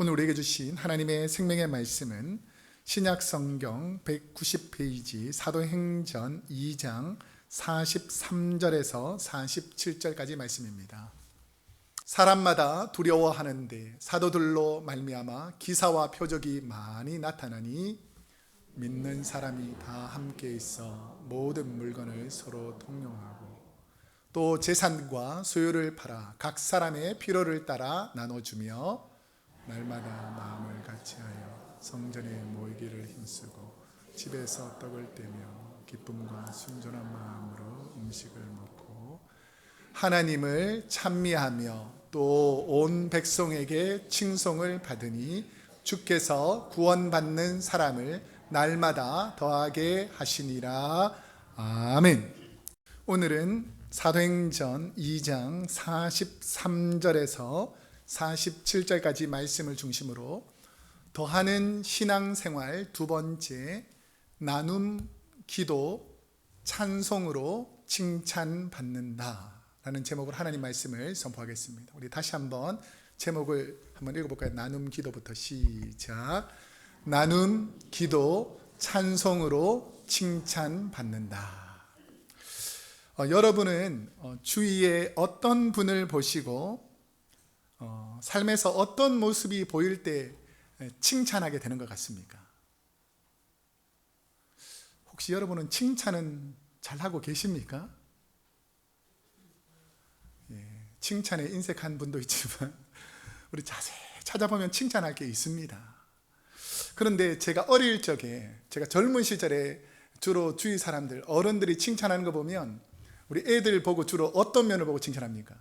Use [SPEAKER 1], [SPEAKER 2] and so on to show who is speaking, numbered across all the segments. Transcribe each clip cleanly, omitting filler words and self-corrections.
[SPEAKER 1] 오늘 우리에게 주신 하나님의 생명의 말씀은 신약 성경 190페이지 사도행전 2장 43절에서 47절까지 말씀입니다. 사람마다 두려워하는데 사도들로 말미암아 기사와 표적이 많이 나타나니 믿는 사람이 다 함께 있어 모든 물건을 서로 통용하고 또 재산과 소유를 팔아 각 사람의 필요를 따라 나눠주며 날마다 마음을 같이하여 성전에 모이기를 힘쓰고 집에서 떡을 떼며 기쁨과 순전한 마음으로 음식을 먹고 하나님을 찬미하며 또 온 백성에게 칭송을 받으니 주께서 구원받는 사람을 날마다 더하게 하시니라. 아멘. 오늘은 사도행전 2장 43절에서 47절까지 말씀을 중심으로 더하는 신앙생활 두 번째, 나눔 기도 찬송으로 칭찬받는다 라는 제목으로 하나님 말씀을 선포하겠습니다. 우리 다시 한번 제목을 한번 읽어볼까요? 나눔 기도부터 시작. 나눔 기도 찬송으로 칭찬받는다. 여러분은 주위에 어떤 분을 보시고 삶에서 어떤 모습이 보일 때 칭찬하게 되는 것 같습니까? 혹시 여러분은 칭찬은 잘하고 계십니까? 칭찬에 인색한 분도 있지만 우리 자세히 찾아보면 칭찬할 게 있습니다. 그런데 제가 어릴 적에, 제가 젊은 시절에 주로 주위 사람들, 어른들이 칭찬하는 거 보면 우리 애들 보고 주로 어떤 면을 보고 칭찬합니까?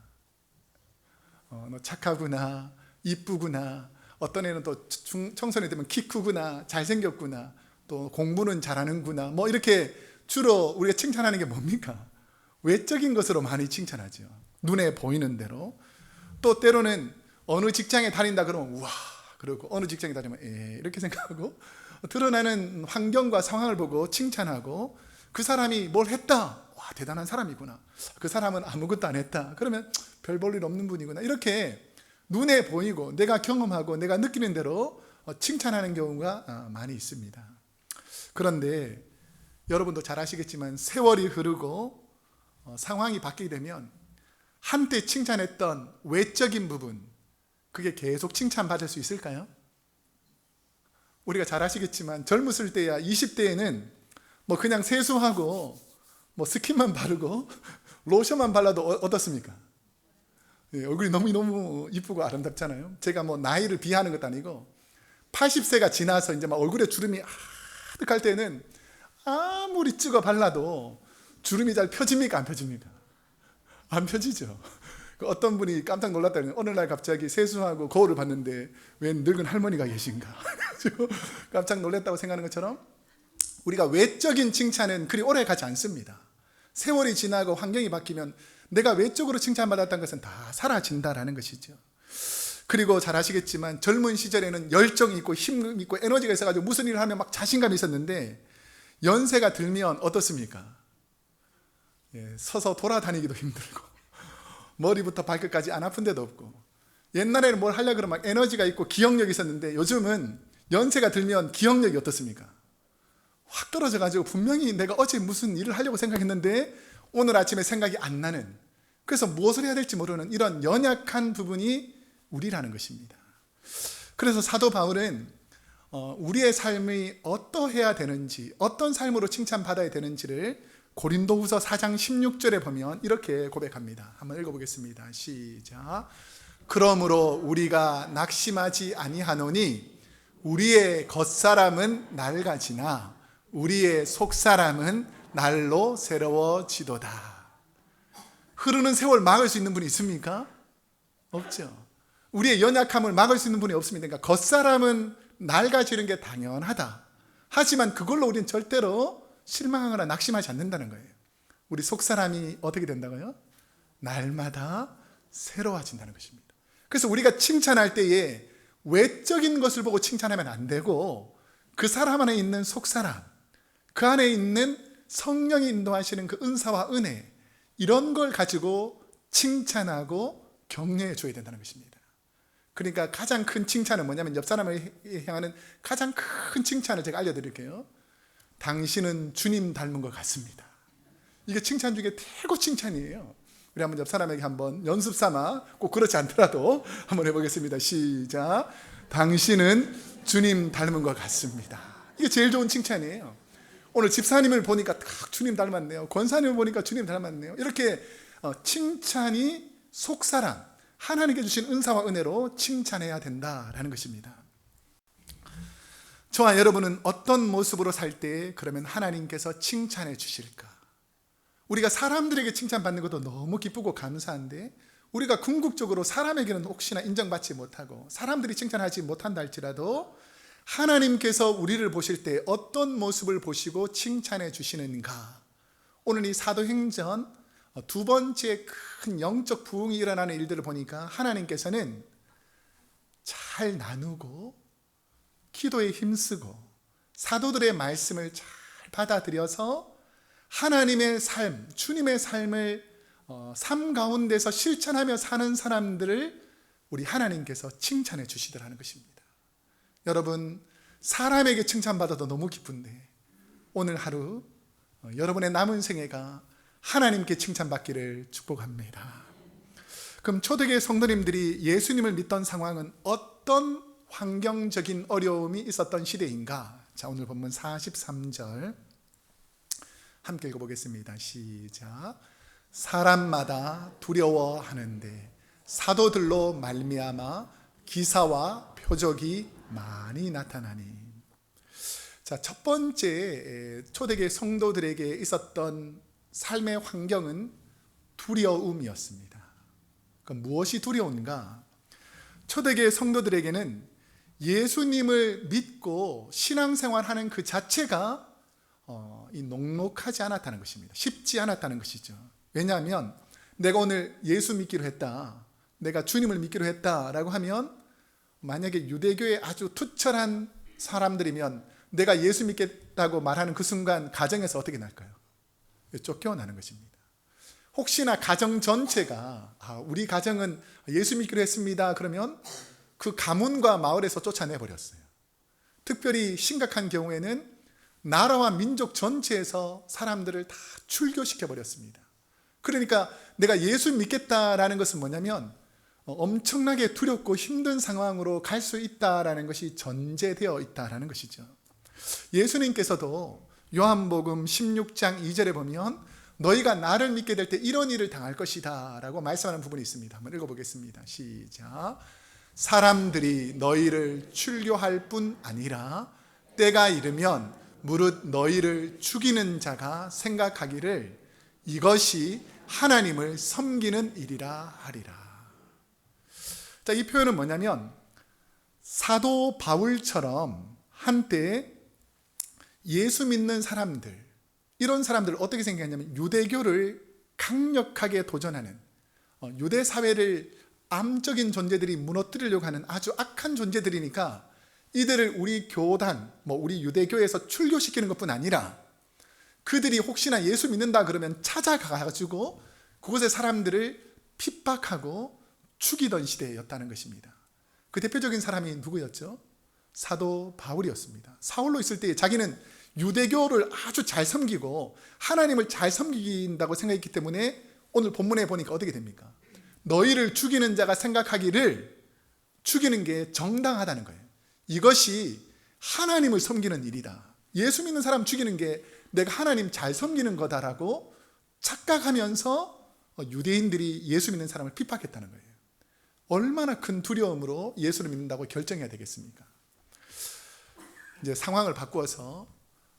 [SPEAKER 1] 너 착하구나, 이쁘구나, 어떤 애는 또 청소년이 되면 키 크구나, 잘생겼구나, 또 공부는 잘하는구나, 뭐 이렇게 주로 우리가 칭찬하는 게 뭡니까? 외적인 것으로 많이 칭찬하죠. 눈에 보이는 대로. 또 때로는 어느 직장에 다닌다 그러면 우와, 그러고 어느 직장에 다니면 이렇게 생각하고 드러나는 환경과 상황을 보고 칭찬하고 그 사람이 뭘 했다, 와 대단한 사람이구나, 그 사람은 아무것도 안 했다, 그러면 별 볼 일 없는 분이구나, 이렇게 눈에 보이고 내가 경험하고 내가 느끼는 대로 칭찬하는 경우가 많이 있습니다. 그런데 여러분도 잘 아시겠지만 세월이 흐르고 상황이 바뀌게 되면 한때 칭찬했던 외적인 부분, 그게 계속 칭찬받을 수 있을까요? 우리가 잘 아시겠지만 젊었을 때야 20대에는 뭐 그냥 세수하고 뭐 스킨만 바르고 로션만 발라도 어떻습니까? 얼굴이 너무 이쁘고 아름답잖아요. 제가 뭐 나이를 비하하는 것도 아니고 80세가 지나서 이제 막 얼굴에 주름이 아득할 때는 아무리 찍어 발라도 주름이 잘 펴집니까? 안 펴집니까? 안 펴지죠. 어떤 분이 깜짝 놀랐다는, 어느 날 갑자기 세수하고 거울을 봤는데 웬 늙은 할머니가 계신가 깜짝 놀랐다고 생각하는 것처럼 우리가 외적인 칭찬은 그리 오래 가지 않습니다. 세월이 지나고 환경이 바뀌면 내가 외적으로 칭찬받았던 것은 다 사라진다라는 것이죠. 그리고 잘 아시겠지만 젊은 시절에는 열정이 있고 힘이 있고 에너지가 있어가지고 무슨 일을 하면 막 자신감이 있었는데 연세가 들면 어떻습니까? 서서 돌아다니기도 힘들고 머리부터 발끝까지 안 아픈 데도 없고, 옛날에는 뭘 하려고 그러면 막 에너지가 있고 기억력이 있었는데 요즘은 연세가 들면 기억력이 어떻습니까? 확 떨어져가지고 분명히 내가 어제 무슨 일을 하려고 생각했는데 오늘 아침에 생각이 안 나는, 그래서 무엇을 해야 될지 모르는 이런 연약한 부분이 우리라는 것입니다. 그래서 사도 바울은 우리의 삶이 어떠해야 되는지, 어떤 삶으로 칭찬받아야 되는지를 고린도후서 4장 16절에 보면 이렇게 고백합니다. 한번 읽어보겠습니다. 시작. 그러므로 우리가 낙심하지 아니하노니 우리의 겉사람은 낡아지나 우리의 속사람은 날로 새로워지도다. 흐르는 세월 막을 수 있는 분이 있습니까? 없죠. 우리의 연약함을 막을 수 있는 분이 없습니다. 그러니까 겉사람은 낡아지는 게 당연하다. 하지만 그걸로 우리는 절대로 실망하거나 낙심하지 않는다는 거예요. 우리 속사람이 어떻게 된다고요? 날마다 새로워진다는 것입니다. 그래서 우리가 칭찬할 때에 외적인 것을 보고 칭찬하면 안 되고 그 사람 안에 있는 속사람, 그 안에 있는 성령이 인도하시는 그 은사와 은혜, 이런 걸 가지고 칭찬하고 격려해 줘야 된다는 것입니다. 그러니까 가장 큰 칭찬은 뭐냐면 옆 사람을 향하는 가장 큰 칭찬을 제가 알려드릴게요. 당신은 주님 닮은 것 같습니다. 이게 칭찬 중에 최고 칭찬이에요. 우리 한번 옆 사람에게 한번 연습 삼아, 꼭 그렇지 않더라도 한번 해보겠습니다. 시작. 당신은 주님 닮은 것 같습니다. 이게 제일 좋은 칭찬이에요. 오늘 집사님을 보니까 딱 주님 닮았네요. 권사님을 보니까 주님 닮았네요. 이렇게 칭찬이 속사람, 하나님께 주신 은사와 은혜로 칭찬해야 된다라는 것입니다. 저와 여러분은 어떤 모습으로 살 때 그러면 하나님께서 칭찬해 주실까? 우리가 사람들에게 칭찬받는 것도 너무 기쁘고 감사한데, 우리가 궁극적으로 사람에게는 혹시나 인정받지 못하고 사람들이 칭찬하지 못한다 할지라도 하나님께서 우리를 보실 때 어떤 모습을 보시고 칭찬해 주시는가? 오늘 이 사도행전 두 번째 큰 영적 부흥이 일어나는 일들을 보니까 하나님께서는 잘 나누고 기도에 힘쓰고 사도들의 말씀을 잘 받아들여서 하나님의 삶, 주님의 삶을 삶 가운데서 실천하며 사는 사람들을 우리 하나님께서 칭찬해 주시더라는 것입니다. 여러분, 사람에게 칭찬받아도 너무 기쁜데 오늘 하루 여러분의 남은 생애가 하나님께 칭찬받기를 축복합니다. 그럼 초대교회 성도님들이 예수님을 믿던 상황은 어떤 환경적인 어려움이 있었던 시대인가? 자, 오늘 본문 43절 함께 읽어보겠습니다. 시작. 사람마다 두려워하는데 사도들로 말미암아 기사와 표적이 많이 나타나니. 자, 첫 번째 초대교회 성도들에게 있었던 삶의 환경은 두려움이었습니다. 그럼 무엇이 두려운가? 초대교회 성도들에게는 예수님을 믿고 신앙생활하는 그 자체가 녹록하지 않았다는 것입니다. 쉽지 않았다는 것이죠. 왜냐하면 내가 오늘 예수 믿기로 했다, 내가 주님을 믿기로 했다라고 하면 만약에 유대교의 아주 투철한 사람들이면 내가 예수 믿겠다고 말하는 그 순간 가정에서 어떻게 날까요? 쫓겨나는 것입니다. 혹시나 가정 전체가 우리 가정은 예수 믿기로 했습니다 그러면 그 가문과 마을에서 쫓아내버렸어요. 특별히 심각한 경우에는 나라와 민족 전체에서 사람들을 다 출교시켜버렸습니다. 그러니까 내가 예수 믿겠다라는 것은 뭐냐면 엄청나게 두렵고 힘든 상황으로 갈 수 있다라는 것이 전제되어 있다라는 것이죠. 예수님께서도 요한복음 16장 2절에 보면 너희가 나를 믿게 될 때 이런 일을 당할 것이다 라고 말씀하는 부분이 있습니다. 한번 읽어보겠습니다. 시작. 사람들이 너희를 출교할 뿐 아니라 때가 이르면 무릇 너희를 죽이는 자가 생각하기를 이것이 하나님을 섬기는 일이라 하리라. 자, 이 표현은 뭐냐면 사도 바울처럼 한때 예수 믿는 사람들, 이런 사람들을 어떻게 생각했냐면 유대교를 강력하게 도전하는, 유대 사회를 암적인 존재들이 무너뜨리려고 하는 아주 악한 존재들이니까 이들을 우리 교단, 우리 유대교에서 출교시키는 것뿐 아니라 그들이 혹시나 예수 믿는다 그러면 찾아가가지고 그곳의 사람들을 핍박하고 죽이던 시대였다는 것입니다. 그 대표적인 사람이 누구였죠? 사도 바울이었습니다. 사울로 있을 때 자기는 유대교를 아주 잘 섬기고 하나님을 잘 섬긴다고 생각했기 때문에 오늘 본문에 보니까 어떻게 됩니까? 너희를 죽이는 자가 생각하기를 죽이는 게 정당하다는 거예요. 이것이 하나님을 섬기는 일이다. 예수 믿는 사람 죽이는 게 내가 하나님 잘 섬기는 거다라고 착각하면서 유대인들이 예수 믿는 사람을 핍박했다는 거예요. 얼마나 큰 두려움으로 예수를 믿는다고 결정해야 되겠습니까? 이제 상황을 바꾸어서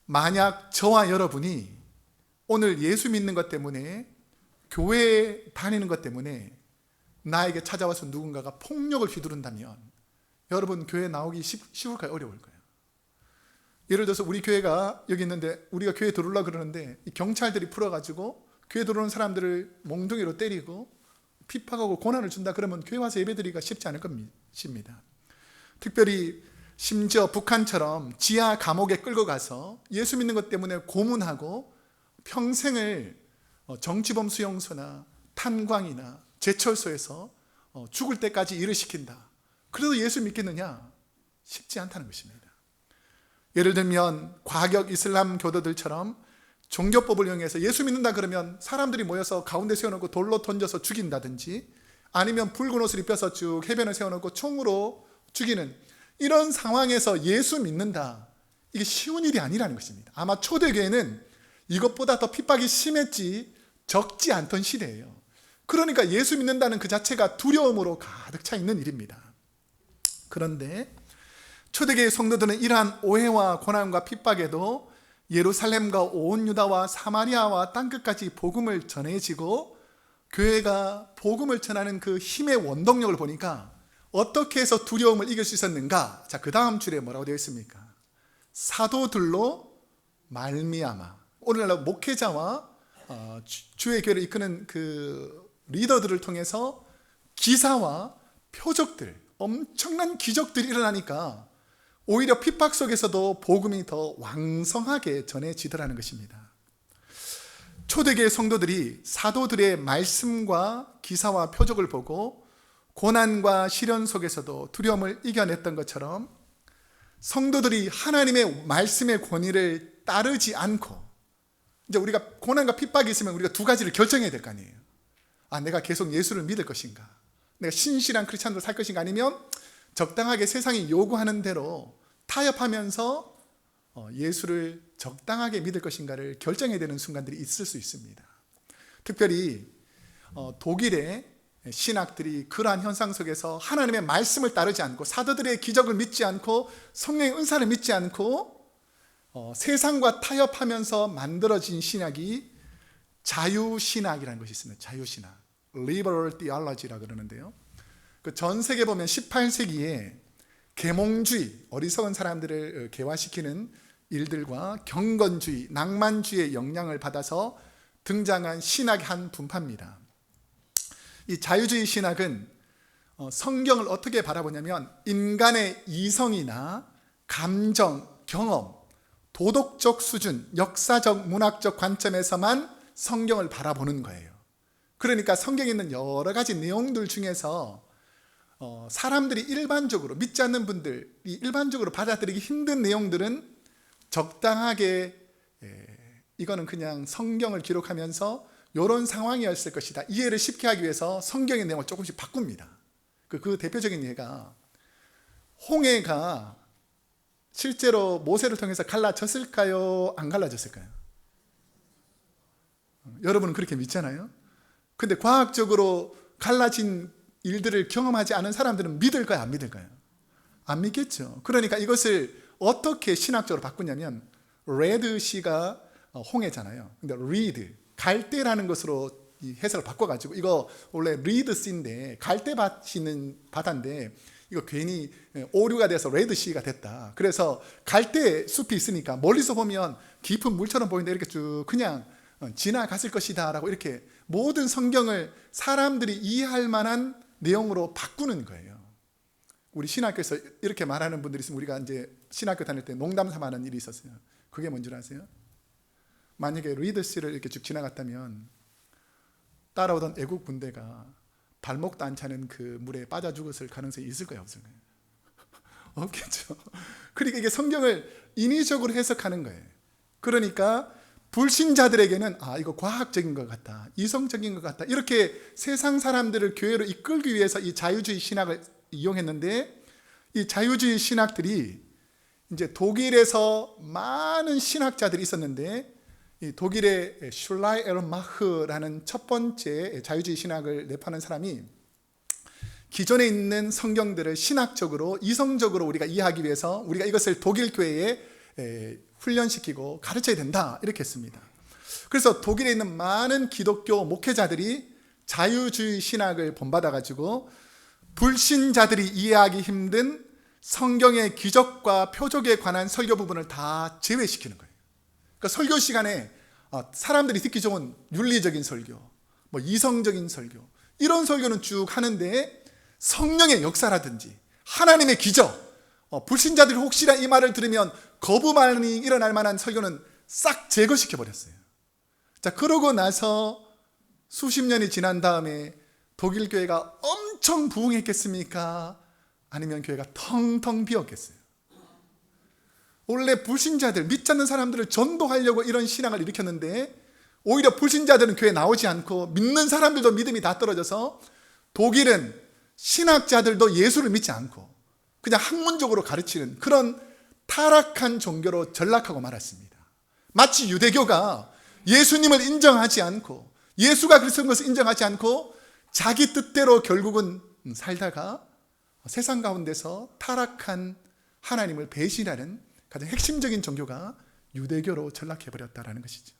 [SPEAKER 1] 만약 저와 여러분이 오늘 예수 믿는 것 때문에, 교회에 다니는 것 때문에 나에게 찾아와서 누군가가 폭력을 휘두른다면 여러분 교회 나오기 쉬울까요? 어려울까요? 예를 들어서 우리 교회가 여기 있는데 우리가 교회 들어오려고 그러는데 이 경찰들이 풀어가지고 교회 들어오는 사람들을 몽둥이로 때리고 핍박하고 고난을 준다 그러면 교회 와서 예배드리기가 쉽지 않을 것입니다. 특별히 심지어 북한처럼 지하 감옥에 끌고 가서 예수 믿는 것 때문에 고문하고 평생을 정치범 수용소나 탄광이나 제철소에서 죽을 때까지 일을 시킨다. 그래도 예수 믿겠느냐? 쉽지 않다는 것입니다. 예를 들면 과격 이슬람 교도들처럼 종교법을 이용해서 예수 믿는다 그러면 사람들이 모여서 가운데 세워놓고 돌로 던져서 죽인다든지, 아니면 붉은 옷을 입혀서 쭉 해변에 세워놓고 총으로 죽이는 이런 상황에서 예수 믿는다, 이게 쉬운 일이 아니라는 것입니다. 아마 초대교회는 이것보다 더 핍박이 심했지 적지 않던 시대예요. 그러니까 예수 믿는다는 그 자체가 두려움으로 가득 차 있는 일입니다. 그런데 초대교회 성도들은 이러한 오해와 고난과 핍박에도 예루살렘과 온 유다와 사마리아와 땅끝까지 복음을 전해지고, 교회가 복음을 전하는 그 힘의 원동력을 보니까 어떻게 해서 두려움을 이길 수 있었는가? 자, 그 다음 줄에 뭐라고 되어 있습니까? 사도들로 말미암아. 오늘날 목회자와 주의 교회를 이끄는 그 리더들을 통해서 기사와 표적들, 엄청난 기적들이 일어나니까 오히려 핍박 속에서도 복음이 더 왕성하게 전해지더라는 것입니다. 초대교회 성도들이 사도들의 말씀과 기사와 표적을 보고 고난과 시련 속에서도 두려움을 이겨냈던 것처럼, 성도들이 하나님의 말씀의 권위를 따르지 않고, 이제 우리가 고난과 핍박이 있으면 우리가 두 가지를 결정해야 될 거 아니에요. 내가 계속 예수를 믿을 것인가, 내가 신실한 크리스찬으로 살 것인가, 아니면 적당하게 세상이 요구하는 대로 타협하면서 예수를 적당하게 믿을 것인가를 결정해야 되는 순간들이 있을 수 있습니다. 특별히 독일의 신학들이 그러한 현상 속에서 하나님의 말씀을 따르지 않고, 사도들의 기적을 믿지 않고, 성령의 은사를 믿지 않고 세상과 타협하면서 만들어진 신학이 자유신학이라는 것이 있습니다. 자유신학, Liberal Theology라고 그러는데요, 그 전 세계 보면 18세기에 계몽주의, 어리석은 사람들을 개화시키는 일들과 경건주의, 낭만주의의 영향을 받아서 등장한 신학의 한 분파입니다. 이 자유주의 신학은 성경을 어떻게 바라보냐면, 인간의 이성이나 감정, 경험, 도덕적 수준, 역사적, 문학적 관점에서만 성경을 바라보는 거예요. 그러니까 성경에 있는 여러 가지 내용들 중에서 사람들이 일반적으로, 믿지 않는 분들이 일반적으로 받아들이기 힘든 내용들은 적당하게, 이거는 그냥 성경을 기록하면서 이런 상황이었을 것이다, 이해를 쉽게 하기 위해서 성경의 내용을 조금씩 바꿉니다. 그 대표적인 예가, 홍해가 실제로 모세를 통해서 갈라졌을까요? 안 갈라졌을까요? 여러분은 그렇게 믿잖아요. 근데 과학적으로 갈라진 일들을 경험하지 않은 사람들은 믿을까요? 안 믿을까요? 안 믿겠죠. 그러니까 이것을 어떻게 신학적으로 바꾸냐면, 레드시가 홍해잖아요. 근데 리드, 갈대라는 것으로 이 해석을 바꿔가지고, 이거 원래 리드시인데 갈대밭이 있는 바다인데 이거 괜히 오류가 돼서 레드시가 됐다. 그래서 갈대 숲이 있으니까 멀리서 보면 깊은 물처럼 보이는데 이렇게 쭉 그냥 지나갔을 것이다 라고, 이렇게 모든 성경을 사람들이 이해할 만한 내용으로 바꾸는 거예요. 우리 신학교에서 이렇게 말하는 분들이 있으면 우리가 이제 신학교 다닐 때 농담 삼아 하는 일이 있었어요. 그게 뭔지 아세요? 만약에 리더씨를 이렇게 쭉 지나갔다면 따라오던 애국 군대가 발목도 안 차는 그 물에 빠져 죽었을 가능성이 있을까요? 없을까요? 없겠죠. 그러니까 이게 성경을 인위적으로 해석하는 거예요. 그러니까 불신자들에게는 이거 과학적인 것 같다, 이성적인 것 같다, 이렇게 세상 사람들을 교회로 이끌기 위해서 이 자유주의 신학을 이용했는데, 이 자유주의 신학들이 이제 독일에서 많은 신학자들이 있었는데, 이 독일의 슐라이 에르마흐라는 첫 번째 자유주의 신학을 내포하는 사람이 기존에 있는 성경들을 신학적으로, 이성적으로 우리가 이해하기 위해서 우리가 이것을 독일 교회에 훈련시키고 가르쳐야 된다, 이렇게 했습니다. 그래서 독일에 있는 많은 기독교 목회자들이 자유주의 신학을 본받아가지고 불신자들이 이해하기 힘든 성경의 기적과 표적에 관한 설교 부분을 다 제외시키는 거예요. 그러니까 설교 시간에 사람들이 듣기 좋은 윤리적인 설교, 이성적인 설교, 이런 설교는 쭉 하는데, 성령의 역사라든지 하나님의 기적, 불신자들이 혹시나 이 말을 들으면 거부 반응이 일어날 만한 설교는 싹 제거시켜 버렸어요. 자, 그러고 나서 수십 년이 지난 다음에 독일 교회가 엄청 부흥했겠습니까? 아니면 교회가 텅텅 비었겠어요? 원래 불신자들, 믿지 않는 사람들을 전도하려고 이런 신앙을 일으켰는데 오히려 불신자들은 교회에 나오지 않고 믿는 사람들도 믿음이 다 떨어져서 독일은 신학자들도 예수를 믿지 않고 그냥 학문적으로 가르치는 그런 타락한 종교로 전락하고 말았습니다. 마치 유대교가 예수님을 인정하지 않고 예수가 그리스도인 것을 인정하지 않고 자기 뜻대로 결국은 살다가 세상 가운데서 타락한 하나님을 배신하는 가장 핵심적인 종교가 유대교로 전락해버렸다는 것이죠.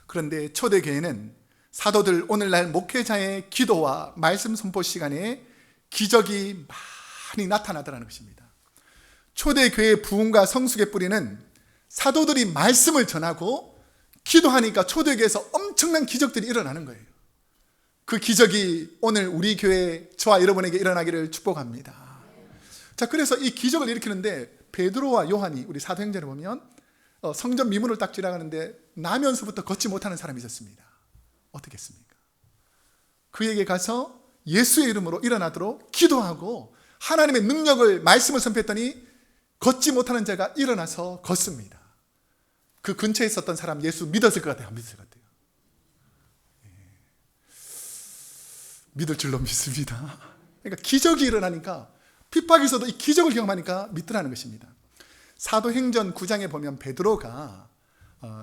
[SPEAKER 1] 그런데 초대교회는 사도들 오늘날 목회자의 기도와 말씀 선포 시간에 기적이 많이 나타나더라는 것입니다. 초대교회의 부흥과 성숙의 뿌리는 사도들이 말씀을 전하고 기도하니까 초대교회에서 엄청난 기적들이 일어나는 거예요. 그 기적이 오늘 우리 교회 저와 여러분에게 일어나기를 축복합니다. 자, 그래서 이 기적을 일으키는데 베드로와 요한이 우리 사도행전에 보면 성전 미문을 딱 지나가는데 나면서부터 걷지 못하는 사람이 있었습니다. 어떻게 했습니까? 그에게 가서 예수의 이름으로 일어나도록 기도하고 하나님의 능력을 말씀을 선포했더니 걷지 못하는 자가 일어나서 걷습니다. 그 근처에 있었던 사람 예수 믿었을 것 같아요? 안 믿었을 것 같아요? 믿을 줄로 믿습니다. 그러니까 기적이 일어나니까 핍박에서도 이 기적을 경험하니까 믿더라는 것입니다. 사도행전 9장에 보면 베드로가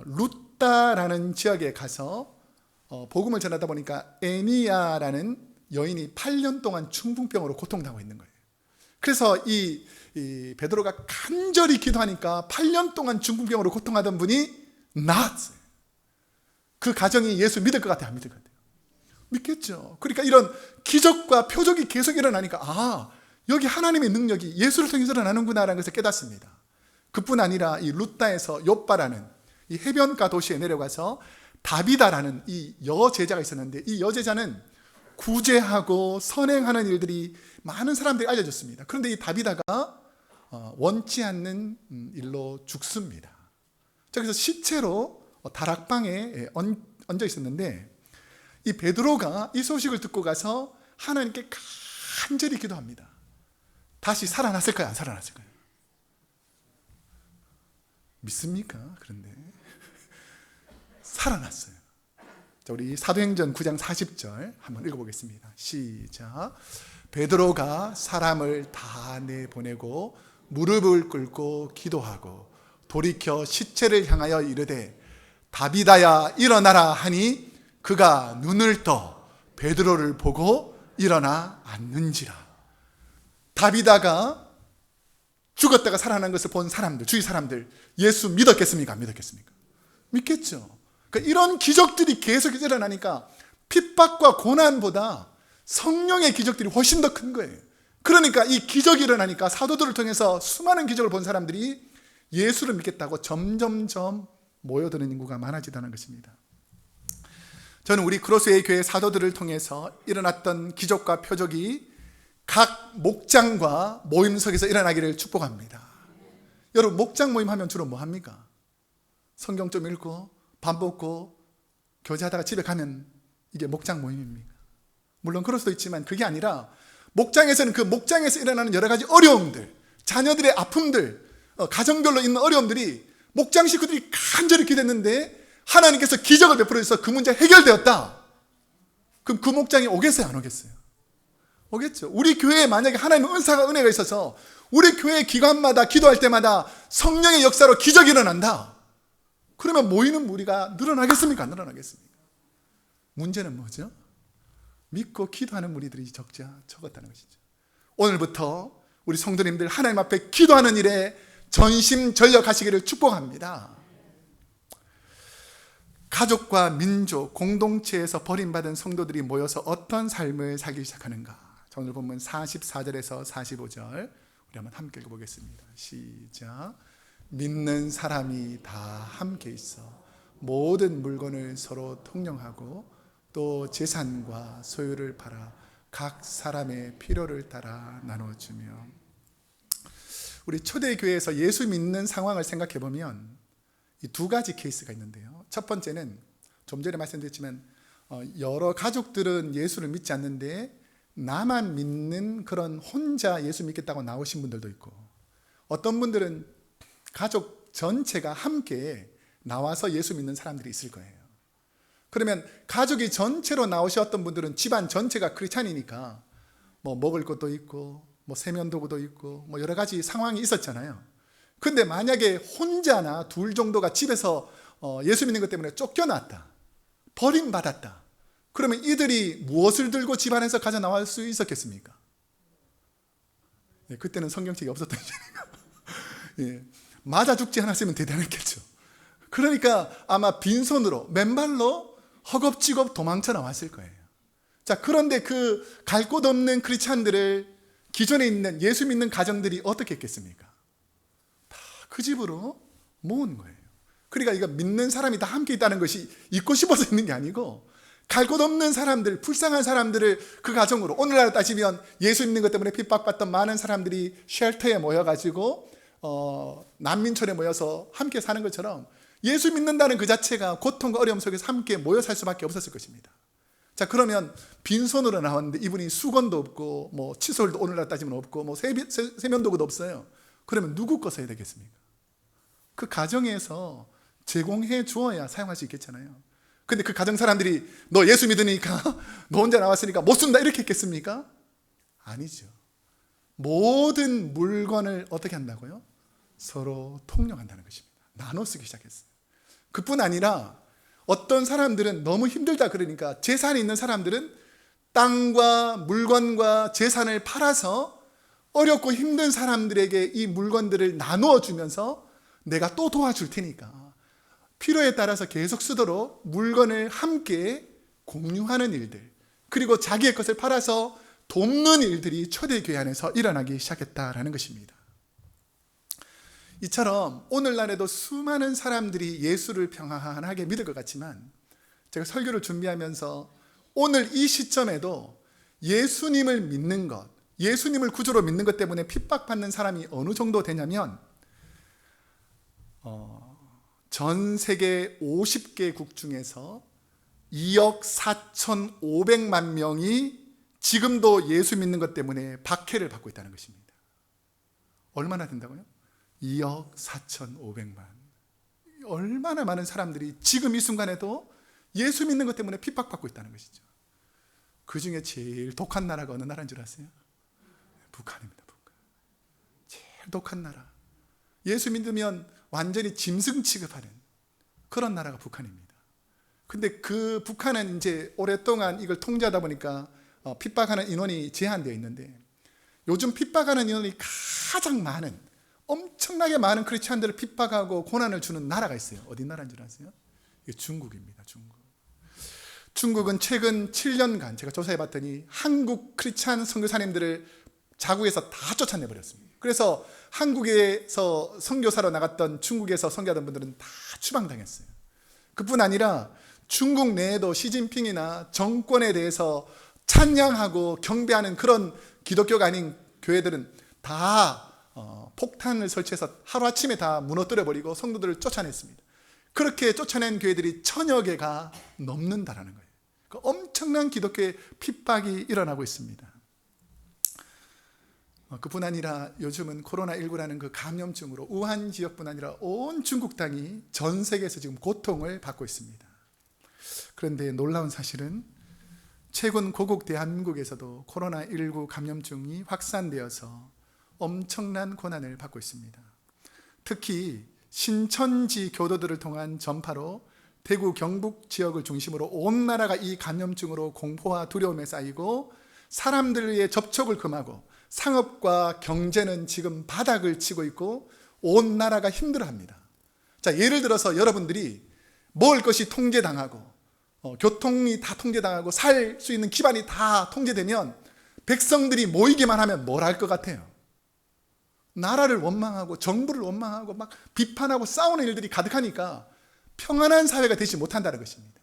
[SPEAKER 1] 루따라는 지역에 가서 복음을 전하다 보니까 에니야라는 여인이 8년 동안 중풍병으로 고통당하고 있는 거예요. 그래서 이 베드로가 간절히 기도하니까 8년 동안 중풍병으로 고통하던 분이 나았어요. 그 가정이 예수 믿을 것 같아요? 안 믿을 것 같아요? 믿겠죠. 그러니까 이런 기적과 표적이 계속 일어나니까 여기 하나님의 능력이 예수를 통해서 일어나는구나라는 것을 깨닫습니다. 그뿐 아니라 이 루따에서 욥바라는 이 해변가 도시에 내려가서 다비다라는 이 여제자가 있었는데 이 여제자는 구제하고 선행하는 일들이 많은 사람들이 알려졌습니다. 그런데 이 다비다가 원치 않는 일로 죽습니다. 자, 그래서 시체로 다락방에 얹어 있었는데 이 베드로가 이 소식을 듣고 가서 하나님께 간절히 기도합니다. 다시 살아났을까요? 안 살아났을까요? 믿습니까? 그런데 살아났어요. 자, 우리 사도행전 9장 40절 한번 읽어보겠습니다. 시작. 베드로가 사람을 다 내보내고 무릎을 꿇고 기도하고 돌이켜 시체를 향하여 이르되 다비다야 일어나라 하니 그가 눈을 떠 베드로를 보고 일어나 앉는지라. 다비다가 죽었다가 살아난 것을 본 사람들, 주위 사람들 예수 믿었겠습니까? 안 믿었겠습니까? 믿겠죠. 그러니까 이런 기적들이 계속 일어나니까 핍박과 고난보다 성령의 기적들이 훨씬 더 큰 거예요. 그러니까 이 기적이 일어나니까 사도들을 통해서 수많은 기적을 본 사람들이 예수를 믿겠다고 점점점 모여드는 인구가 많아지다는 것입니다. 저는 우리 크로스웨이 교회 사도들을 통해서 일어났던 기적과 표적이 각 목장과 모임석에서 일어나기를 축복합니다. 여러분, 목장 모임 하면 주로 뭐 합니까? 성경 좀 읽고 밥 먹고 교제하다가 집에 가면 이게 목장 모임입니까? 물론 그럴 수도 있지만 그게 아니라 목장에서는 그 목장에서 일어나는 여러 가지 어려움들, 자녀들의 아픔들, 가정별로 있는 어려움들이 목장 식구들이 간절히 기도했는데 하나님께서 기적을 베풀어 주셔서 그 문제 해결되었다. 그럼 그 목장에 오겠어요? 안 오겠어요? 오겠죠. 우리 교회에 만약에 하나님의 은사가 은혜가 있어서 우리 교회 기관마다 기도할 때마다 성령의 역사로 기적이 일어난다. 그러면 모이는 무리가 늘어나겠습니까? 안 늘어나겠습니까? 문제는 뭐죠? 믿고 기도하는 무리들이 적었다는 것이죠. 오늘부터 우리 성도님들 하나님 앞에 기도하는 일에 전심전력하시기를 축복합니다. 가족과 민족, 공동체에서 버림받은 성도들이 모여서 어떤 삶을 살기 시작하는가? 오늘 본문 44절에서 45절 우리 한번 함께 읽어보겠습니다. 시작. 믿는 사람이 다 함께 있어 모든 물건을 서로 통용하고 또 재산과 소유를 팔아 각 사람의 필요를 따라 나눠주며. 우리 초대교회에서 예수 믿는 상황을 생각해 보면 이 두 가지 케이스가 있는데요. 첫 번째는 좀 전에 말씀드렸지만 여러 가족들은 예수를 믿지 않는데 나만 믿는 그런 혼자 예수 믿겠다고 나오신 분들도 있고, 어떤 분들은 가족 전체가 함께 나와서 예수 믿는 사람들이 있을 거예요. 그러면 가족이 전체로 나오셨던 분들은 집안 전체가 크리스찬이니까 뭐 먹을 것도 있고 뭐 세면도구도 있고 뭐 여러 가지 상황이 있었잖아요. 근데 만약에 혼자나 둘 정도가 집에서 예수 믿는 것 때문에 쫓겨났다, 버림받았다, 그러면 이들이 무엇을 들고 집안에서 가져 나올 수 있었겠습니까? 예, 그때는 성경책이 없었던 시절이니까 예, 맞아 죽지 않았으면 대단했겠죠. 그러니까 아마 빈손으로 맨발로 허겁지겁 도망쳐 나왔을 거예요. 자, 그런데 그 갈 곳 없는 크리스찬들을 기존에 있는 예수 믿는 가정들이 어떻게 했겠습니까? 다 그 집으로 모은 거예요. 그러니까 이거 믿는 사람이 다 함께 있다는 것이 있고 싶어서 있는 게 아니고, 갈 곳 없는 사람들, 불쌍한 사람들을 그 가정으로, 오늘날 따지면 예수 믿는 것 때문에 핍박받던 많은 사람들이 쉘터에 모여가지고 난민촌에 모여서 함께 사는 것처럼 예수 믿는다는 그 자체가 고통과 어려움 속에서 함께 모여 살 수밖에 없었을 것입니다. 자, 그러면 빈손으로 나왔는데 이분이 수건도 없고 뭐 칫솔도 오늘날 따지면 없고 뭐 세면도구도 없어요. 그러면 누구 거 써야 되겠습니까? 그 가정에서 제공해 주어야 사용할 수 있겠잖아요. 근데 그 가정 사람들이 너 예수 믿으니까 너 혼자 나왔으니까 못 쓴다 이렇게 했겠습니까? 아니죠. 모든 물건을 어떻게 한다고요? 서로 통용한다는 것입니다. 나눠 쓰기 시작했어요. 그뿐 아니라 어떤 사람들은 너무 힘들다 그러니까 재산이 있는 사람들은 땅과 물건과 재산을 팔아서 어렵고 힘든 사람들에게 이 물건들을 나누어 주면서 내가 또 도와줄 테니까 필요에 따라서 계속 쓰도록 물건을 함께 공유하는 일들, 그리고 자기의 것을 팔아서 돕는 일들이 초대교회 안에서 일어나기 시작했다라는 것입니다. 이처럼 오늘날에도 수많은 사람들이 예수를 평안하게 믿을 것 같지만, 제가 설교를 준비하면서 오늘 이 시점에도 예수님을 믿는 것, 예수님을 구주로 믿는 것 때문에 핍박받는 사람이 어느 정도 되냐면 전 세계 50개국 중에서 2억 4,500만 명이 지금도 예수 믿는 것 때문에 박해를 받고 있다는 것입니다. 얼마나 된다고요? 2억 4,500만. 얼마나 많은 사람들이 지금 이 순간에도 예수 믿는 것 때문에 핍박받고 있다는 것이죠. 그 중에 제일 독한 나라가 어느 나라인 줄 아세요? 북한입니다. 북한. 제일 독한 나라. 예수 믿으면 완전히 짐승 취급하는 그런 나라가 북한입니다. 근데 그 북한은 이제 오랫동안 이걸 통제하다 보니까 핍박하는 인원이 제한되어 있는데, 요즘 핍박하는 인원이 가장 많은, 엄청나게 많은 크리스찬들을 핍박하고 고난을 주는 나라가 있어요. 어디 나라인 줄 아세요? 이게 중국입니다. 중국. 중국은 최근 7년간 제가 조사해 봤더니 한국 크리스찬 선교사님들을 자국에서 다 쫓아내버렸습니다. 그래서 한국에서 선교사로 나갔던, 중국에서 선교하던 분들은 다 추방당했어요. 그뿐 아니라 중국 내에도 시진핑이나 정권에 대해서 찬양하고 경배하는 그런 기독교가 아닌 교회들은 다 폭탄을 설치해서 하루아침에 다 무너뜨려버리고 성도들을 쫓아냈습니다. 그렇게 쫓아낸 교회들이 1000여 개가 넘는다라는 거예요. 엄청난 기독교의 핍박이 일어나고 있습니다. 그뿐 아니라 요즘은 코로나19라는 그 감염증으로 우한 지역뿐 아니라 온 중국 땅이 전 세계에서 지금 고통을 받고 있습니다. 그런데 놀라운 사실은 최근 고국 대한민국에서도 코로나19 감염증이 확산되어서 엄청난 고난을 받고 있습니다. 특히 신천지 교도들을 통한 전파로 대구 경북 지역을 중심으로 온 나라가 이 감염증으로 공포와 두려움에 쌓이고 사람들의 접촉을 금하고 상업과 경제는 지금 바닥을 치고 있고 온 나라가 힘들어합니다. 자, 예를 들어서 여러분들이 먹을 것이 통제당하고 교통이 다 통제당하고 살 수 있는 기반이 다 통제되면 백성들이 모이기만 하면 뭘 할 것 같아요? 나라를 원망하고 정부를 원망하고 막 비판하고 싸우는 일들이 가득하니까 평안한 사회가 되지 못한다는 것입니다.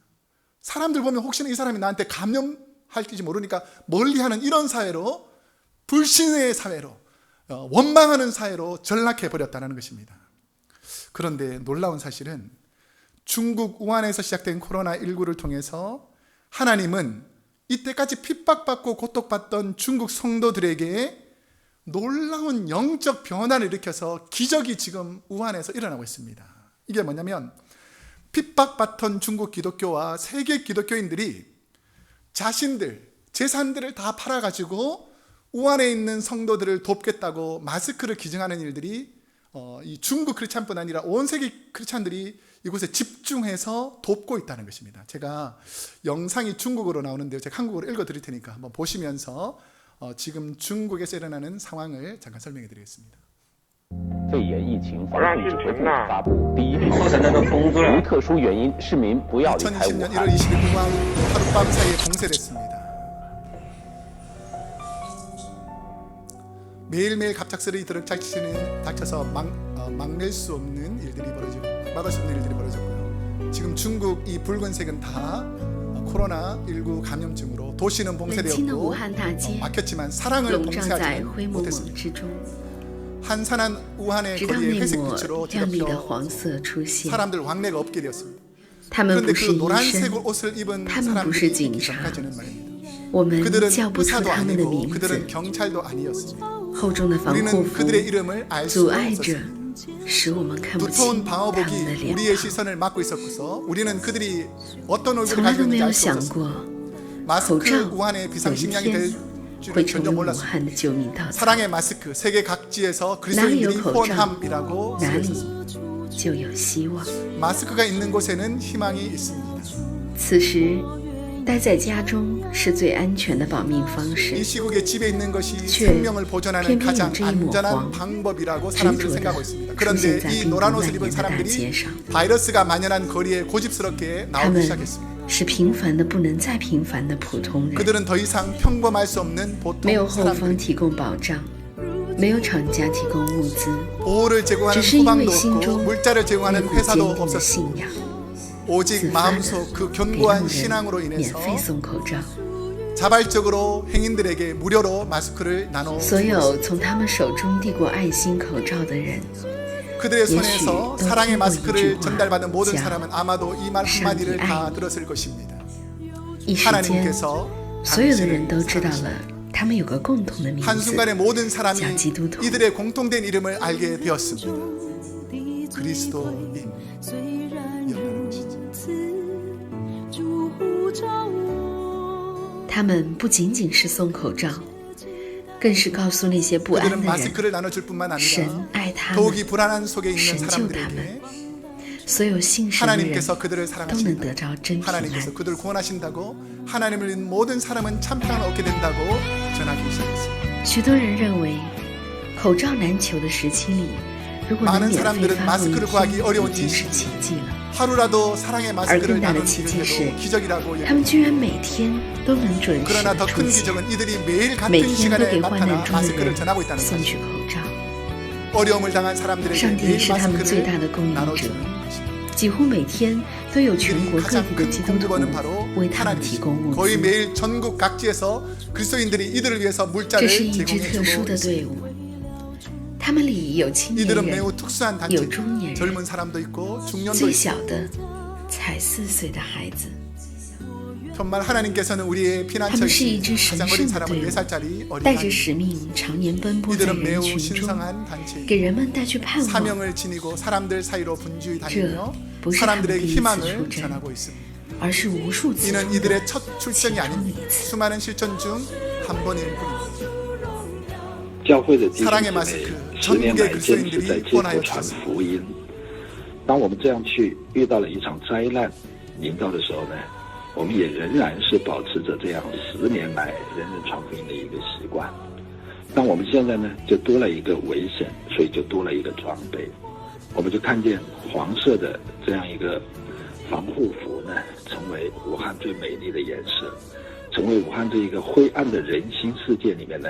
[SPEAKER 1] 사람들 보면 혹시나 이 사람이 나한테 감염할지 모르니까 멀리하는 이런 사회로, 불신의 사회로, 원망하는 사회로 전락해버렸다는 것입니다. 그런데 놀라운 사실은 중국 우한에서 시작된 코로나19를 통해서 하나님은 이때까지 핍박받고 고통받던 중국 성도들에게 놀라운 영적 변화를 일으켜서 기적이 지금 우한에서 일어나고 있습니다. 이게 뭐냐면 핍박받던 중국 기독교와 세계 기독교인들이 자신들 재산들을 다 팔아가지고 우한에 있는 성도들을 돕겠다고 마스크를 기증하는 일들이 이 중국 크리스찬뿐 아니라 온 세계 크리스찬들이 이곳에 집중해서 돕고 있다는 것입니다. 제가 영상이 중국어로 나오는데요, 제가 한국어로 읽어드릴 테니까 한번 보시면서 지금 중국에서 일어나는 상황을 잠깐 설명해 드리겠습니다.
[SPEAKER 2] 肺炎疫情防控指挥部发布第一批无特殊原因市民不要离开武
[SPEAKER 1] 2020년 1월
[SPEAKER 2] 汉。
[SPEAKER 1] 20일 우한 하룻밤 사이에 봉쇄됐습니다. 매일매일 갑작스레 닥쳐서 막낼 수 없는 일들이 벌어지고 막을 수 없는 일들이 벌어졌고요. 지금 중국 이 붉은색은 다 코로나19 감염증으로 도시는 봉쇄되었고 막혔지만 사랑을 봉쇄하지 못했습니다. 한산한 우한의 거리에 회색빛으로 뒤덮여 사람들 왕래가 없게 되었습니다. 그런데 그 노란색 옷을 입은 사람들이 있기 전까지는 말입니다. 그들은 의사도 아니고 그들은 경찰도 아니었습니다. 우리는 그들의 이름을 알 수 없었습니다. 두터운 방어복이 우리의 시선을 막고 있었고서 우리는 그들이 어떤 얼굴을 가지고 있는지 알 수 없었습니다. 마스크 우한의 비상식량이 될 줄은 전혀 몰랐습니다. 사랑의 마스크, 세계 각지에서 그리스도인들이 호원함이라고 쓰여 있었습니다. 마스크가 있는 곳에는 희망이 있습니다.
[SPEAKER 3] 此时待在家中是最安全的保命方式。
[SPEAKER 1] 이 시국에 집에 있는 것이 생명을 보존하는 가장 안전한 방법이라고 사람들은 생각하고 있습니다. 그런데 이 노란 옷을 입은 사람들이 바이러스가 만연한 거리에 고집스럽게 나오기 시작했습니다.
[SPEAKER 3] 是平凡的不能再平凡的普通人，
[SPEAKER 1] 그들은 더 이상 평범할 수 없는
[SPEAKER 3] 没有
[SPEAKER 1] 보통
[SPEAKER 3] 后方
[SPEAKER 1] 사람들,
[SPEAKER 3] 提供保障，没有厂家提供物资，
[SPEAKER 1] 보호를 제공하는
[SPEAKER 3] 只是因为
[SPEAKER 1] 후방도
[SPEAKER 3] 心
[SPEAKER 1] 없고
[SPEAKER 3] 中
[SPEAKER 1] 물자를
[SPEAKER 3] 有
[SPEAKER 1] 제공하는
[SPEAKER 3] 股
[SPEAKER 1] 회사도
[SPEAKER 3] 坚定的
[SPEAKER 1] 없었습니다.
[SPEAKER 3] 信仰，
[SPEAKER 1] 오직
[SPEAKER 3] 自发的
[SPEAKER 1] 마음속 그
[SPEAKER 3] 给
[SPEAKER 1] 견고한
[SPEAKER 3] 路人
[SPEAKER 1] 신앙으로
[SPEAKER 3] 免
[SPEAKER 1] 인해서
[SPEAKER 3] 费送口罩。
[SPEAKER 1] 자발적으로 행인들에게 무료로 마스크를 나눠
[SPEAKER 3] 所
[SPEAKER 1] 주고
[SPEAKER 3] 有
[SPEAKER 1] 있습니다.
[SPEAKER 3] 从他们手中递过爱心口罩的人，
[SPEAKER 1] 그들의
[SPEAKER 3] 예시
[SPEAKER 1] 손에서
[SPEAKER 3] 또
[SPEAKER 1] 사랑의
[SPEAKER 3] 听过
[SPEAKER 1] 마스크를
[SPEAKER 3] 一句话
[SPEAKER 1] 전달받은 모든
[SPEAKER 3] 叫
[SPEAKER 1] 사람은 아마도 이 말 한마디를
[SPEAKER 3] 上帝
[SPEAKER 1] 다
[SPEAKER 3] 爱你
[SPEAKER 1] 들었을 것입니다.
[SPEAKER 3] 一时间，
[SPEAKER 1] 하나님께서
[SPEAKER 3] 所有的人
[SPEAKER 1] 당신을
[SPEAKER 3] 都知道
[SPEAKER 1] 사랑하십니다.
[SPEAKER 3] 了，他们有个共同的名字，
[SPEAKER 1] 한순간에 모든 사람이
[SPEAKER 3] 자, 기도도.
[SPEAKER 1] 이들의 공통된 이름을 알게 되었습니다. 그리스도인이었다는 것이죠.
[SPEAKER 3] 他们不仅仅是送口罩，更是告诉那些不安
[SPEAKER 1] 그들은
[SPEAKER 3] 的人，
[SPEAKER 1] 마스크를 나눠줄 뿐만
[SPEAKER 3] 神
[SPEAKER 1] 아니라
[SPEAKER 3] 爱他
[SPEAKER 1] 더욱이
[SPEAKER 3] 们，
[SPEAKER 1] 불안한 속에 있는
[SPEAKER 3] 神救他
[SPEAKER 1] 사람들에게
[SPEAKER 3] 们。所有信神的人
[SPEAKER 1] 하나님께서 그들을
[SPEAKER 3] 都能
[SPEAKER 1] 사랑하신다.
[SPEAKER 3] 得着真平
[SPEAKER 1] 하나님께서
[SPEAKER 3] 安。
[SPEAKER 1] 그들을 구원하신다고 하나님을 믿는 모든 사람은 참 평안을 얻게 된다고 전하기 시작했습니다.
[SPEAKER 3] 许多人认为，口罩难求的时期里，如果能
[SPEAKER 1] 많은
[SPEAKER 3] 免费
[SPEAKER 1] 사람들은
[SPEAKER 3] 发布
[SPEAKER 1] 마스크를
[SPEAKER 3] 一
[SPEAKER 1] 구하기
[SPEAKER 3] 天，
[SPEAKER 1] 어려운
[SPEAKER 3] 已经是
[SPEAKER 1] 이
[SPEAKER 3] 奇迹了。
[SPEAKER 1] 하루라도 사랑의 마스크를
[SPEAKER 3] 얼큰 나는
[SPEAKER 1] 나누는
[SPEAKER 3] 지지시.
[SPEAKER 1] 일도 기적이라고
[SPEAKER 3] 他
[SPEAKER 1] 여깁니다.
[SPEAKER 3] 们居然每天都能准时
[SPEAKER 1] 그러나
[SPEAKER 3] 地
[SPEAKER 1] 더
[SPEAKER 3] 出
[SPEAKER 1] 큰
[SPEAKER 3] 现，
[SPEAKER 1] 기적은 이들이 매일
[SPEAKER 3] 每
[SPEAKER 1] 같은
[SPEAKER 3] 天都
[SPEAKER 1] 시간에
[SPEAKER 3] 给患
[SPEAKER 1] 나타나
[SPEAKER 3] 难中的
[SPEAKER 1] 마스크를
[SPEAKER 3] 人
[SPEAKER 1] 전하고 있다는
[SPEAKER 3] 送
[SPEAKER 1] 것입니다.
[SPEAKER 3] 去口罩。
[SPEAKER 1] 어려움을 당한 사람들에게
[SPEAKER 3] 上帝
[SPEAKER 1] 매일
[SPEAKER 3] 是他们最大的
[SPEAKER 1] 마스크를
[SPEAKER 3] 供应者，
[SPEAKER 1] 나눠주는 것입니다.
[SPEAKER 3] 几乎每天都有全
[SPEAKER 1] 이들이
[SPEAKER 3] 国各
[SPEAKER 1] 가장
[SPEAKER 3] 地的
[SPEAKER 1] 큰
[SPEAKER 3] 基督徒
[SPEAKER 1] 공급원은 바로
[SPEAKER 3] 为他们提供
[SPEAKER 1] 하나님이십니다.
[SPEAKER 3] 物
[SPEAKER 1] 거의
[SPEAKER 3] 资。
[SPEAKER 1] 매일 전국 각지에서 그리스도인들이 이들을 위해서
[SPEAKER 3] 这
[SPEAKER 1] 물자를
[SPEAKER 3] 是一支
[SPEAKER 1] 제공해
[SPEAKER 3] 特殊
[SPEAKER 1] 주고
[SPEAKER 3] 的
[SPEAKER 1] 있습니다.
[SPEAKER 3] 队伍，他们里有青年
[SPEAKER 1] 이들은
[SPEAKER 3] 人，
[SPEAKER 1] 매우 특수한
[SPEAKER 3] 有
[SPEAKER 1] 단체,
[SPEAKER 3] 中年人，
[SPEAKER 1] 젊은 사람도 있고 중년도
[SPEAKER 3] 最
[SPEAKER 1] 있고
[SPEAKER 3] 小的才4岁的孩子。
[SPEAKER 1] 정말 하나님께서는 우리의
[SPEAKER 3] 他们是一
[SPEAKER 1] 피난처이신
[SPEAKER 3] 支神
[SPEAKER 1] 가장
[SPEAKER 3] 圣
[SPEAKER 1] 어린
[SPEAKER 3] 的
[SPEAKER 1] 사람은
[SPEAKER 3] 队伍，
[SPEAKER 1] 4살짜리
[SPEAKER 3] 带着
[SPEAKER 1] 어린아이
[SPEAKER 3] 使命，常年奔波在
[SPEAKER 1] 이들은
[SPEAKER 3] 人
[SPEAKER 1] 매우
[SPEAKER 3] 群中，
[SPEAKER 1] 신성한 단체
[SPEAKER 3] 给人们带去盼望。
[SPEAKER 1] 사명을 지니고 사람들 사이로 분주히 다니며
[SPEAKER 3] 这不是
[SPEAKER 1] 사람들에게
[SPEAKER 3] 他们第一次
[SPEAKER 1] 희망을
[SPEAKER 3] 出征，
[SPEAKER 1] 전하고 있습니다.
[SPEAKER 3] 而是无数次
[SPEAKER 1] 이는
[SPEAKER 3] 中的
[SPEAKER 1] 이들의 첫 출전이
[SPEAKER 3] 其中
[SPEAKER 1] 아닙니다.
[SPEAKER 3] 一次。
[SPEAKER 1] 수많은 실전 중 한 번일 뿐입니다.
[SPEAKER 4] 教会的弟兄
[SPEAKER 1] 사랑의
[SPEAKER 4] 姊妹
[SPEAKER 1] 마스크
[SPEAKER 4] 10年来
[SPEAKER 1] 전국의
[SPEAKER 4] 坚持
[SPEAKER 1] 그리스도인들이
[SPEAKER 4] 在街
[SPEAKER 1] 후원하여
[SPEAKER 4] 头传
[SPEAKER 1] 주셨습니다.
[SPEAKER 4] 福音。当我们这样去遇到了一场灾难临到的时候呢，我们也仍然是保持着这样10年来人人传福音的一个习惯。但我们现在呢，就多了一个危险，所以就多了一个装备。我们就看见黄色的这样一个防护服呢，成为武汉最美丽的颜色，成为武汉这一个灰暗的人心世界里面呢，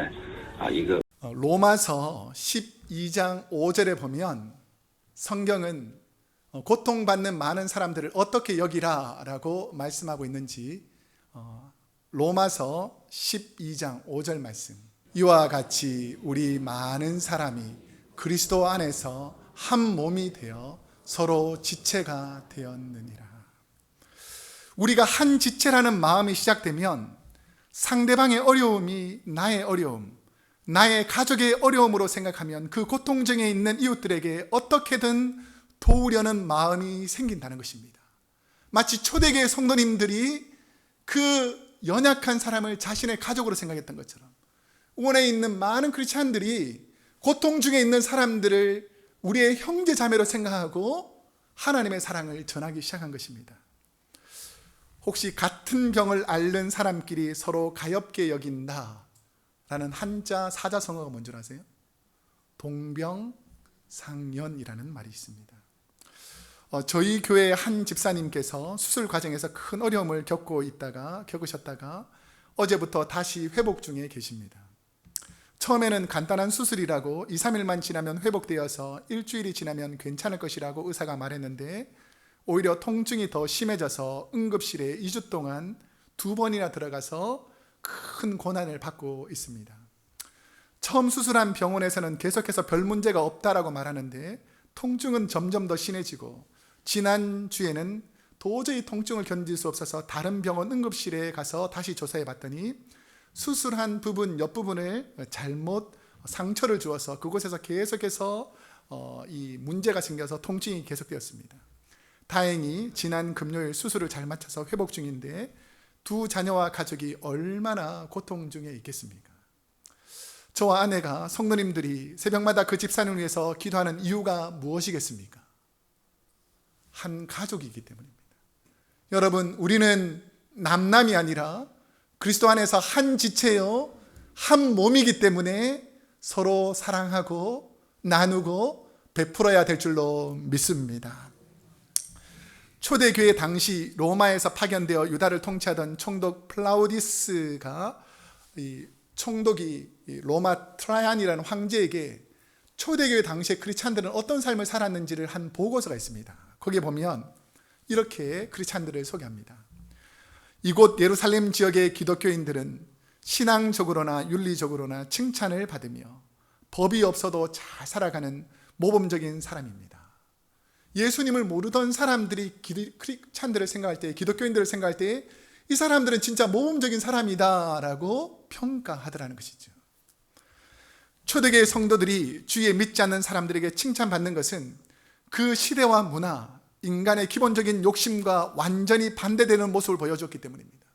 [SPEAKER 4] 一个。
[SPEAKER 1] 로마서 12장 5절에 보면 성경은 고통받는 많은 사람들을 어떻게 여기라라고 말씀하고 있는지 로마서 12장 5절 말씀. 이와 같이 우리 많은 사람이 그리스도 안에서 한 몸이 되어 서로 지체가 되었느니라. 우리가 한 지체라는 마음이 시작되면 상대방의 어려움이 나의 어려움, 나의 가족의 어려움으로 생각하면 그 고통 중에 있는 이웃들에게 어떻게든 도우려는 마음이 생긴다는 것입니다. 마치 초대교회 성도님들이 그 연약한 사람을 자신의 가족으로 생각했던 것처럼 원에 있는 많은 크리스찬들이 고통 중에 있는 사람들을 우리의 형제 자매로 생각하고 하나님의 사랑을 전하기 시작한 것입니다. 혹시 같은 병을 앓는 사람끼리 서로 가엾게 여긴다 라는 한자 사자성어가 뭔지 아세요? 동병상련이라는 말이 있습니다. 저희 교회 한 집사님께서 수술 과정에서 큰 어려움을 겪으셨다가 어제부터 다시 회복 중에 계십니다. 처음에는 간단한 수술이라고 2, 3일만 지나면 회복되어서 일주일이 지나면 괜찮을 것이라고 의사가 말했는데 오히려 통증이 더 심해져서 응급실에 2주 동안 2번이나 들어가서 큰 고난을 받고 있습니다. 처음 수술한 병원에서는 계속해서 별 문제가 없다라고 말하는데 통증은 점점 더 심해지고 지난주에는 도저히 통증을 견딜 수 없어서 다른 병원 응급실에 가서 다시 조사해 봤더니 수술한 부분 옆부분을 잘못 상처를 주어서 그곳에서 계속해서 이 문제가 생겨서 통증이 계속되었습니다. 다행히 지난 금요일 수술을 잘 마쳐서 회복 중인데 두 자녀와 가족이 얼마나 고통 중에 있겠습니까? 저와 아내가 성도님들이 새벽마다 그 집사님을 위해서 기도하는 이유가 무엇이겠습니까? 한 가족이기 때문입니다. 여러분, 우리는 남남이 아니라 그리스도 안에서 한 지체요 한 몸이기 때문에 서로 사랑하고 나누고 베풀어야 될 줄로 믿습니다. 초대교회 당시 로마에서 파견되어 유다를 통치하던 총독 플라우디스가 이 총독이 로마 트라이안이라는 황제에게 초대교회 당시의 크리스찬들은 어떤 삶을 살았는지를 한 보고서가 있습니다. 거기에 보면 이렇게 크리스찬들을 소개합니다. 이곳 예루살렘 지역의 기독교인들은 신앙적으로나 윤리적으로나 칭찬을 받으며 법이 없어도 잘 살아가는 모범적인 사람입니다. 예수님을 모르던 사람들이 크리스찬들을 생각할 때, 기독교인들을 생각할 때 이 사람들은 진짜 모범적인 사람이다라고 평가하더라는 것이죠. 초대교회 성도들이 주위에 믿지 않는 사람들에게 칭찬받는 것은 그 시대와 문화, 인간의 기본적인 욕심과 완전히 반대되는 모습을 보여줬기 때문입니다.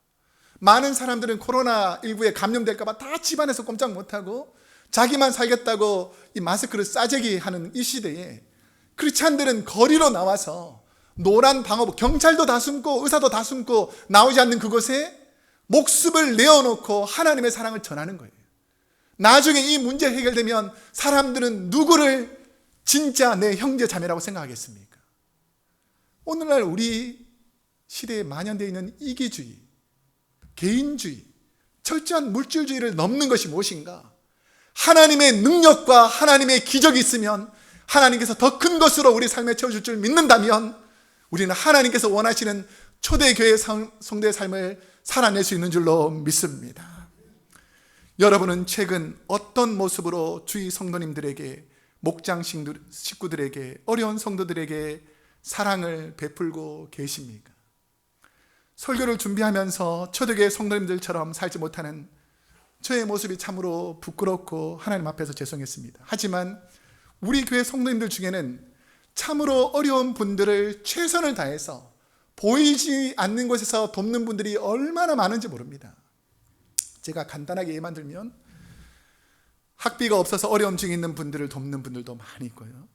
[SPEAKER 1] 많은 사람들은 코로나19에 감염될까 봐 다 집안에서 꼼짝 못하고 자기만 살겠다고 이 마스크를 싸재기 하는 이 시대에 크리스찬들은 거리로 나와서 노란 방어복, 경찰도 다 숨고 의사도 다 숨고 나오지 않는 그곳에 목숨을 내어놓고 하나님의 사랑을 전하는 거예요. 나중에 이 문제 해결되면 사람들은 누구를 진짜 내 형제 자매라고 생각하겠습니까? 오늘날 우리 시대에 만연되어 있는 이기주의, 개인주의, 철저한 물질주의를 넘는 것이 무엇인가? 하나님의 능력과 하나님의 기적이 있으면 하나님께서 더 큰 것으로 우리 삶에 채워줄 줄 믿는다면 우리는 하나님께서 원하시는 초대교회 성도의 삶을 살아낼 수 있는 줄로 믿습니다. 여러분은 최근 어떤 모습으로 주위 성도님들에게, 목장 식구들에게, 어려운 성도들에게 사랑을 베풀고 계십니까? 설교를 준비하면서 초대교회 성도님들처럼 살지 못하는 저의 모습이 참으로 부끄럽고 하나님 앞에서 죄송했습니다. 하지만 우리 교회 성도님들 중에는 참으로 어려운 분들을 최선을 다해서 보이지 않는 곳에서 돕는 분들이 얼마나 많은지 모릅니다. 제가 간단하게 예만 들면 학비가 없어서 어려움 중에 있는 분들을 돕는 분들도 많이 있고요.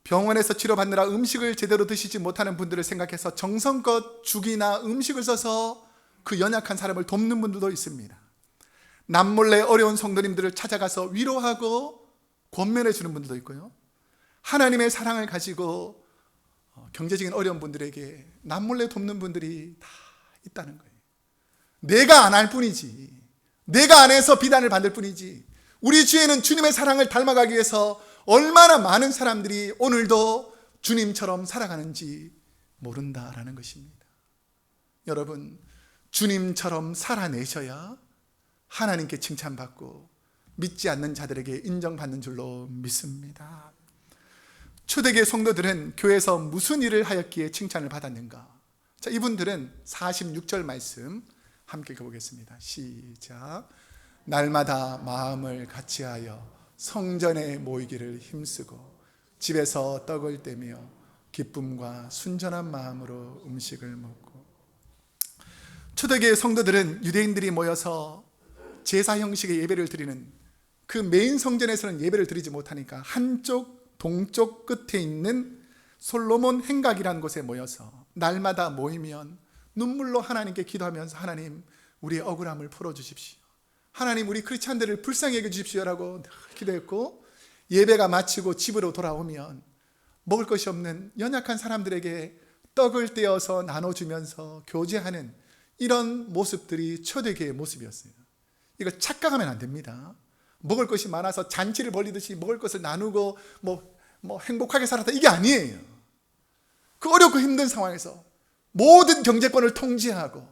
[SPEAKER 1] 병원에서 치료받느라 음식을 제대로 드시지 못하는 분들을 생각해서 정성껏 죽이나 음식을 써서 그 연약한 사람을 돕는 분들도 있습니다. 남몰래 어려운 성도님들을 찾아가서 위로하고 권면해 주는 분들도 있고요. 하나님의 사랑을 가지고 경제적인 어려운 분들에게 남몰래 돕는 분들이 다 있다는 거예요. 내가 안 할 뿐이지, 내가 안 해서 비난을 받을 뿐이지, 우리 주에는 주님의 사랑을 닮아가기 위해서 얼마나 많은 사람들이 오늘도 주님처럼 살아가는지 모른다라는 것입니다. 여러분, 주님처럼 살아내셔야 하나님께 칭찬받고 믿지 않는 자들에게 인정받는 줄로 믿습니다. 초대교회 성도들은 교회에서 무슨 일을 하였기에 칭찬을 받았는가? 자, 이분들은 46절 말씀 함께 읽어보겠습니다. 시작. 날마다 마음을 같이하여 성전에 모이기를 힘쓰고 집에서 떡을 떼며 기쁨과 순전한 마음으로 음식을 먹고. 초대교회 성도들은 유대인들이 모여서 제사 형식의 예배를 드리는 그 메인 성전에서는 예배를 드리지 못하니까 한쪽 동쪽 끝에 있는 솔로몬 행각이라는 곳에 모여서 날마다 모이면 눈물로 하나님께 기도하면서 하나님 우리의 억울함을 풀어주십시오, 하나님 우리 크리스찬들을 불쌍히 여겨주십시오라고 늘 기도했고, 예배가 마치고 집으로 돌아오면 먹을 것이 없는 연약한 사람들에게 떡을 떼어서 나눠주면서 교제하는 이런 모습들이 초대교회의 모습이었어요. 이걸 착각하면 안 됩니다. 먹을 것이 많아서 잔치를 벌리듯이 먹을 것을 나누고 뭐 행복하게 살았다, 이게 아니에요. 그 어렵고 힘든 상황에서 모든 경제권을 통제하고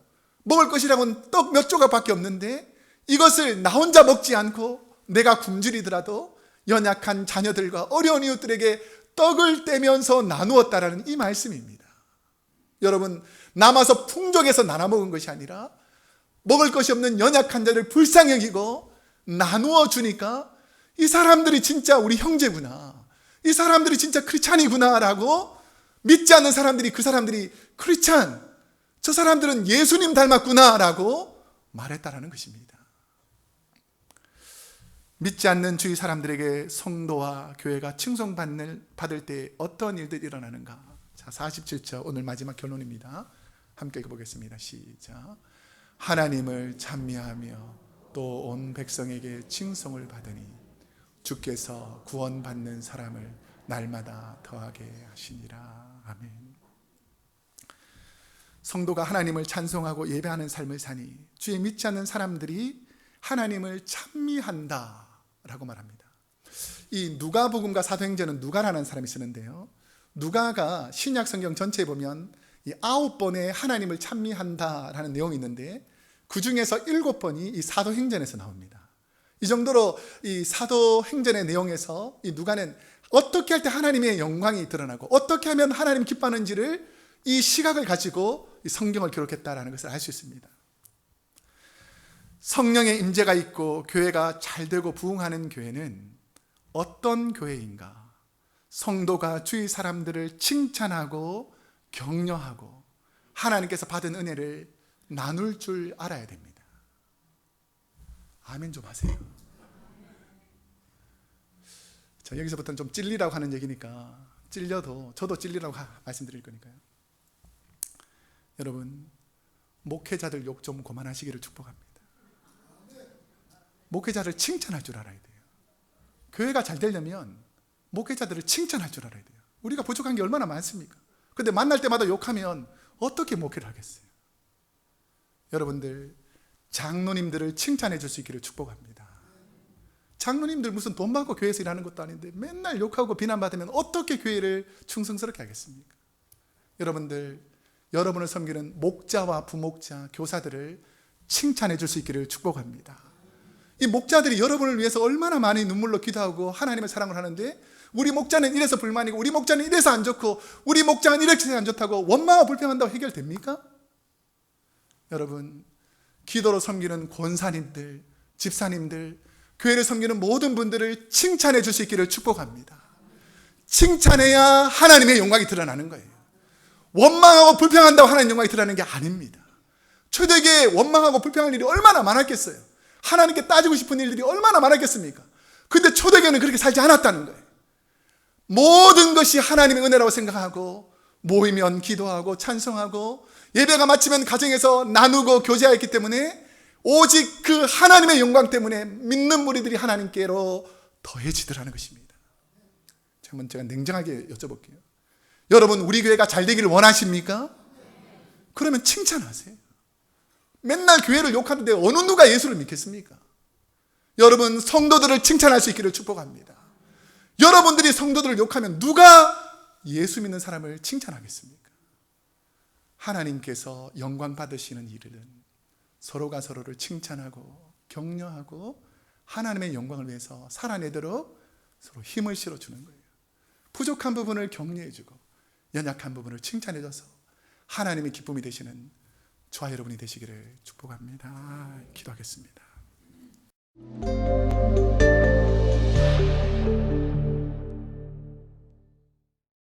[SPEAKER 1] 먹을 것이라고는 떡 몇 조각밖에 없는데 이것을 나 혼자 먹지 않고 내가 굶주리더라도 연약한 자녀들과 어려운 이웃들에게 떡을 떼면서 나누었다라는 이 말씀입니다. 여러분, 남아서 풍족해서 나눠 먹은 것이 아니라 먹을 것이 없는 연약한 자를 불쌍히 여기고 나누어 주니까 이 사람들이 진짜 우리 형제구나, 이 사람들이 진짜 크리스찬이구나 라고 믿지 않는 사람들이 그 사람들이 크리스찬, 저 사람들은 예수님 닮았구나 라고 말했다라는 것입니다. 믿지 않는 주위 사람들에게 성도와 교회가 칭송받을 때 어떤 일들이 일어나는가. 자, 47절 오늘 마지막 결론입니다. 함께 읽어보겠습니다. 시작. 하나님을 찬미하며 또 온 백성에게 칭송을 받으니 주께서 구원받는 사람을 날마다 더하게 하시니라. 아멘. 성도가 하나님을 찬송하고 예배하는 삶을 사니 주에 믿지 않는 사람들이 하나님을 찬미한다 라고 말합니다. 이 누가복음과 사도행전은 누가라는 사람이 쓰는데요, 누가가 신약 성경 전체에 보면 이 9번의 하나님을 찬미한다라는 내용이 있는데 그 중에서 7번이 이 사도행전에서 나옵니다. 이 정도로 이 사도행전의 내용에서 이 누가는 어떻게 할 때 하나님의 영광이 드러나고 어떻게 하면 하나님 기뻐하는지를 이 시각을 가지고 이 성경을 기록했다라는 것을 알 수 있습니다. 성령의 임재가 있고 교회가 잘 되고 부흥하는 교회는 어떤 교회인가? 성도가 주위 사람들을 칭찬하고 격려하고 하나님께서 받은 은혜를 나눌 줄 알아야 됩니다. 아멘 좀 하세요. 자, 여기서부터는 좀 찔리라고 하는 얘기니까 찔려도 저도 찔리라고 말씀드릴 거니까요. 여러분, 목회자들 욕 좀 그만하시기를 축복합니다. 목회자를 칭찬할 줄 알아야 돼요. 교회가 잘 되려면 목회자들을 칭찬할 줄 알아야 돼요. 우리가 부족한 게 얼마나 많습니까? 근데 만날 때마다 욕하면 어떻게 목회를 하겠어요? 여러분들, 장로님들을 칭찬해 줄 수 있기를 축복합니다. 장로님들 무슨 돈 받고 교회에서 일하는 것도 아닌데 맨날 욕하고 비난받으면 어떻게 교회를 충성스럽게 하겠습니까? 여러분들, 여러분을 섬기는 목자와 부목자, 교사들을 칭찬해 줄 수 있기를 축복합니다. 이 목자들이 여러분을 위해서 얼마나 많이 눈물로 기도하고 하나님의 사랑을 하는데 우리 목자는 이래서 불만이고 우리 목자는 이래서 안 좋고 우리 목자는 이렇게 안 좋다고 원망하고 불평한다고 해결됩니까? 여러분, 기도로 섬기는 권사님들, 집사님들, 교회를 섬기는 모든 분들을 칭찬해 줄 수 있기를 축복합니다. 칭찬해야 하나님의 영광이 드러나는 거예요. 원망하고 불평한다고 하나님의 영광이 드러나는 게 아닙니다. 초대교회에 원망하고 불평할 일이 얼마나 많았겠어요. 하나님께 따지고 싶은 일들이 얼마나 많았겠습니까? 근데 초대교회는 그렇게 살지 않았다는 거예요. 모든 것이 하나님의 은혜라고 생각하고 모이면 기도하고 찬송하고 예배가 마치면 가정에서 나누고 교제하였기 때문에 오직 그 하나님의 영광 때문에 믿는 무리들이 하나님께로 더해지더라는 것입니다. 한번 제가 냉정하게 여쭤볼게요. 여러분, 우리 교회가 잘 되기를 원하십니까? 그러면 칭찬하세요. 맨날 교회를 욕하는데 어느 누가 예수를 믿겠습니까? 여러분, 성도들을 칭찬할 수 있기를 축복합니다. 여러분들이 성도들을 욕하면 누가 예수 믿는 사람을 칭찬하겠습니까? 하나님께서 영광 받으시는 일은 서로가 서로를 칭찬하고 격려하고 하나님의 영광을 위해서 살아내도록 서로 힘을 실어주는 거예요. 부족한 부분을 격려해주고 연약한 부분을 칭찬해줘서 하나님의 기쁨이 되시는 저와 여러분이 되시기를 축복합니다. 기도하겠습니다.